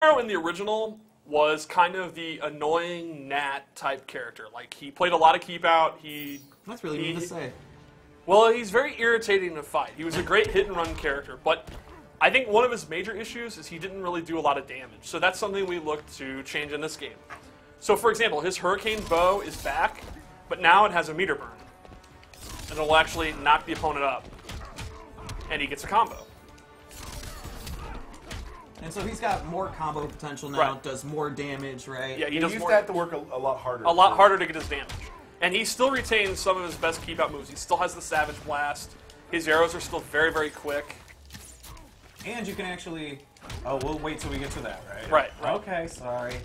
Arrow in the original was kind of the annoying Nat type character. Like, he played a lot of keep out. That's really mean to say. Well, he's very irritating to fight. He was a great hit and run character, but I think one of his major issues is he didn't really do a lot of damage. So that's something we look to change in this game. So for example, his Hurricane Bow is back, but now it has a meter burn. And it'll actually knock the opponent up. And he gets a combo. And so he's got more combo potential now, Right. does more damage, right? Yeah, he used that to work a lot harder. A lot harder to get his damage. And he still retains some of his best keep-out moves. He still has the Savage Blast. His arrows are still very, very quick. And you can actually... Oh, we'll wait till we get to that, right? Right. Okay, sorry.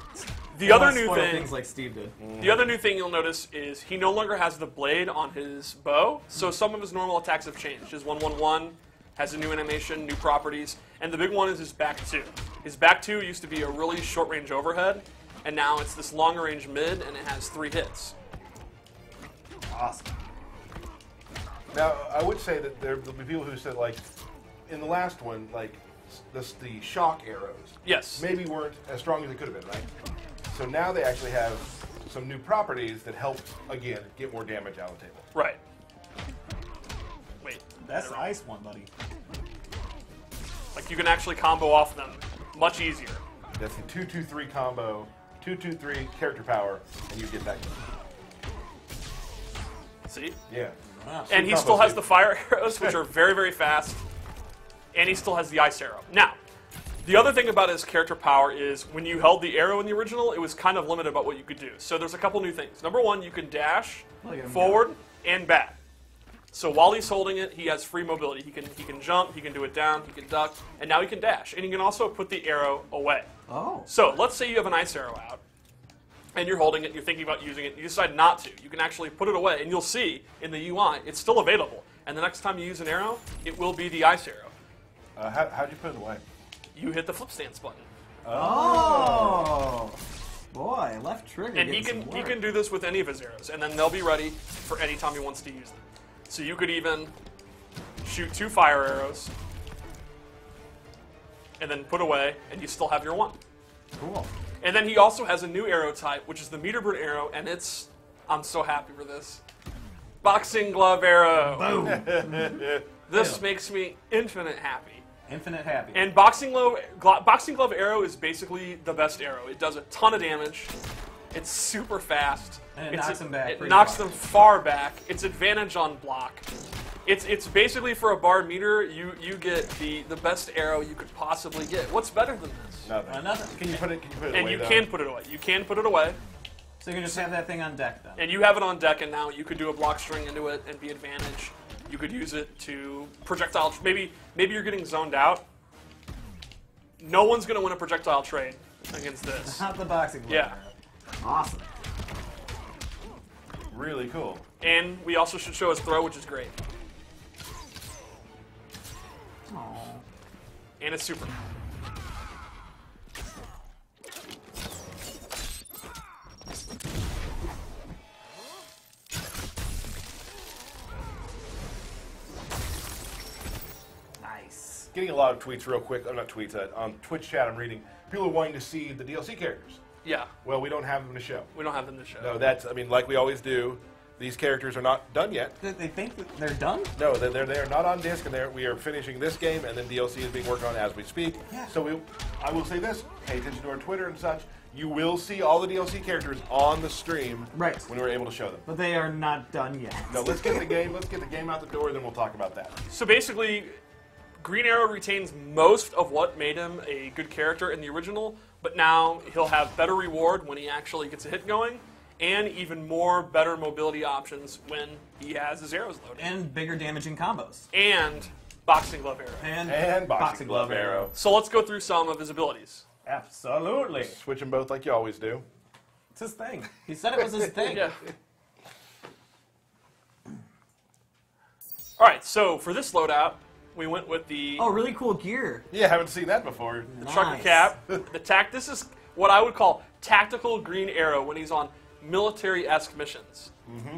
The other new thing... things like Steve did. The other new thing you'll notice is he no longer has the blade on his bow, so some of his normal attacks have changed. His 1-1-1 has a new animation, new properties, and the big one is his back 2. His back 2 used to be a really short-range overhead, and now it's this longer-range mid, and it has 3 hits. Awesome. Now, I would say that there'll be people who said, like, in the last one, like, the shock arrows Yes. maybe weren't as strong as they could have been, right? So now they actually have some new properties that help, again, get more damage out of the table. Right. Wait. That's the ice one, buddy. Like, you can actually combo off them much easier. That's the 2-2-3 combo, 2-2-3 character power, and you get that. See? Yeah. Wow. And he still has the fire arrows, which are very, very fast. And he still has the ice arrow. Now, the other thing about his character power is when you held the arrow in the original, it was kind of limited about what you could do. So there's a couple new things. Number one, you can dash forward and back. So while he's holding it, he has free mobility. He can jump, he can do it down, he can duck, and now he can dash. And he can also put the arrow away. Oh. So let's say you have an ice arrow out, and you're holding it, and you're thinking about using it, you decide not to. You can actually put it away, and you'll see in the UI, it's still available. And the next time you use an arrow, it will be the ice arrow. How'd you put it away? You hit the flip stance button. Oh. Boy, left trigger. And he can do this with any of his arrows, and then they'll be ready for any time he wants to use them. So you could even shoot 2 fire arrows, and then put away, and you still have your 1. Cool. And then he also has a new arrow type, which is the meter burn arrow, and I'm so happy for this. Boxing glove arrow. Boom. This makes me infinite happy. Infinite happy. And boxing glove arrow is basically the best arrow. It does a ton of damage. It's super fast. And it knocks them back. It knocks them far back. It's advantage on block. It's basically for a bar meter, you get the best arrow you could possibly get. What's better than this? Nothing. Nothing. Can you put it away? And you can put it away. You can put it away. So you can just have that thing on deck then. And you have it on deck, and now you could do a block string into it and be advantage. You could use it to projectile. Maybe you're getting zoned out. No one's going to win a projectile trade against this. Not the boxing glove. Yeah. Awesome. Really cool. And we also should show his throw, which is great. Aww. And it's super. Nice. Getting a lot of tweets real quick. Not tweets. On Twitch chat I'm reading. People are wanting to see the DLC characters. Yeah. Well, we don't have them to show. We don't have them to show. No, that's, I mean, like we always do, these characters are not done yet. They think that they're done? No, they're not on disc, and we are finishing this game, and then DLC is being worked on as we speak. Yeah. So I will say this, pay attention to our Twitter and such. You will see all the DLC characters on the stream Right. when we're able to show them. But they are not done yet. No, let's get the game out the door, and then we'll talk about that. So basically, Green Arrow retains most of what made him a good character in the original, but now he'll have better reward when he actually gets a hit going, and even more better mobility options when he has his arrows loaded. And bigger damaging combos. And boxing glove arrow. And boxing glove arrow. So let's go through some of his abilities. Absolutely. Switch them both like you always do. It's his thing. He said it was his thing. Yeah. All right, so for this loadout, we went with the Oh, really cool gear. Yeah, haven't seen that before. trucker cap. This is what I would call tactical Green Arrow when he's on military-esque missions.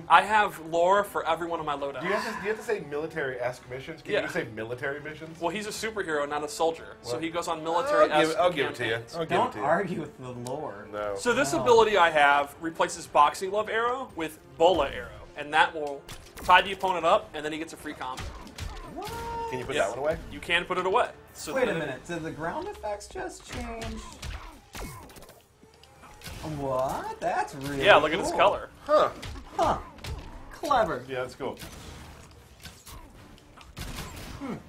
I have lore for every one of my loadouts. Do you have to say military-esque missions? Can you just say military missions? Well, he's a superhero, not a soldier, so he goes on military-esque I'll give it to you. campaigns. I'll give it Don't to you. argue with the lore. No. So this ability I have replaces Boxing Glove Arrow with Bola Arrow, and that will tie the opponent up, and then he gets a free combo. What? Can you put Yeah. that one away? You can put it away. So Wait a then- minute. Did the ground effects just change? What? That's really Yeah, look at his cool. color. Huh. Huh. Clever. Yeah, that's cool.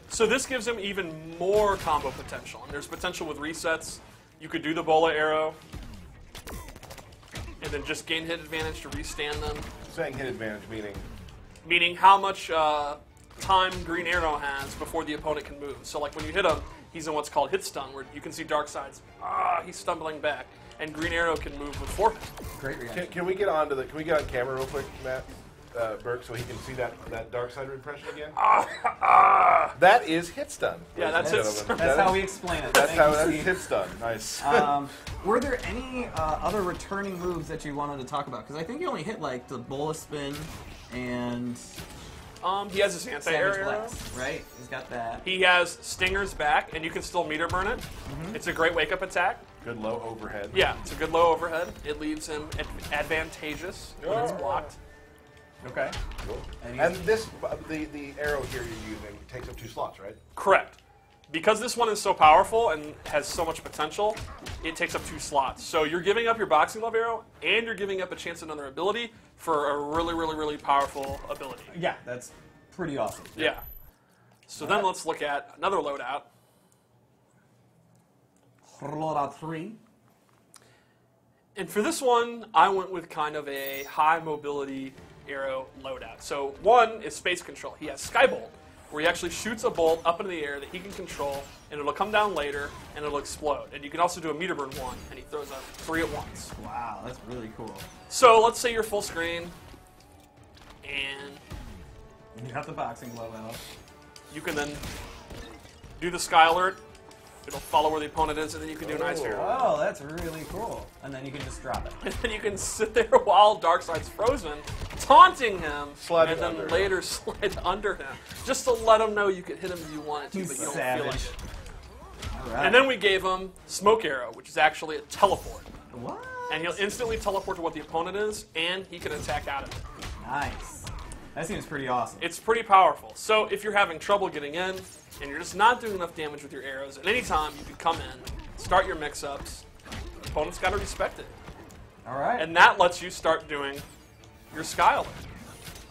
So this gives him even more combo potential, and there's potential with resets. You could do the Bola Arrow, and then just gain hit advantage to restand them, Saying hit advantage meaning how much time Green Arrow has before the opponent can move. So like when you hit him, he's in what's called hit stun, where you can see Darkseid's, he's stumbling back, and Green Arrow can move before him. Great reaction. Can we get on camera real quick, Matt? Burke, so he can see that Darkseid impression again? That is hit stun. Yeah, ladies that's and hit gentlemen. That's That how is- we explain it. That's Thank how you, that's Steve. hit stun. Nice. Were there any other returning moves that you wanted to talk about? Because I think you only hit like the bola spin and He has his Savage anti-air arrow. Blast, right? He's got that. He has Stinger's back, and you can still meter burn it. It's a great wake-up attack. Good low overhead. Yeah, it's a good low overhead. It leaves him advantageous when it's blocked. Okay. Cool. And And he's- this, the arrow here you're using takes up 2 slots, right? Correct. Because this one is so powerful and has so much potential, it takes up 2 slots. So you're giving up your Boxing Glove Arrow, and you're giving up a chance at another ability for a really, really, really powerful ability. Yeah, that's pretty awesome. Yeah. So then let's look at another loadout. Loadout 3. And for this one, I went with kind of a high mobility arrow loadout. So one is space control. He has Skybolt, where he actually shoots a bolt up into the air that he can control, and it'll come down later, and it'll explode. And you can also do a meter burn one, and he throws up 3 at once. Wow, that's really cool. So let's say you're full screen, and You got the boxing glove out. you can then do the Sky Alert. It'll follow where the opponent is, and then you can do an ice arrow. Oh, that's really cool. And then you can just drop it. And then you can sit there while Darkseid's frozen, taunting him, Slide and then under him. later slide under him, just to let him know you could hit him if you wanted to, You but you don't savage. feel like it. All right. And then we gave him Smoke Arrow, which is actually a teleport. What? And he'll instantly teleport to what the opponent is, and he can attack out of it. Nice. That seems pretty awesome. It's pretty powerful. So if you're having trouble getting in, and you're just not doing enough damage with your arrows, at any time you can come in, start your mix-ups, the opponent's got to respect it. All right. And that lets you start doing your Sky Alert.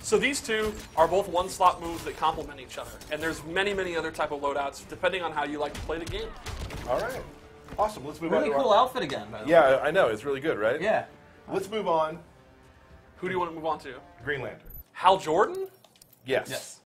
So these two are both one-slot moves that complement each other. And there's many, many other type of loadouts, depending on how you like to play the game. All right. Awesome. Let's move really on. cool outfit again, by the way. Yeah, I know. It's really good, right? Yeah. Let's move on. Who do you want to move on to? Green Lantern. Hal Jordan? Yes. Yes.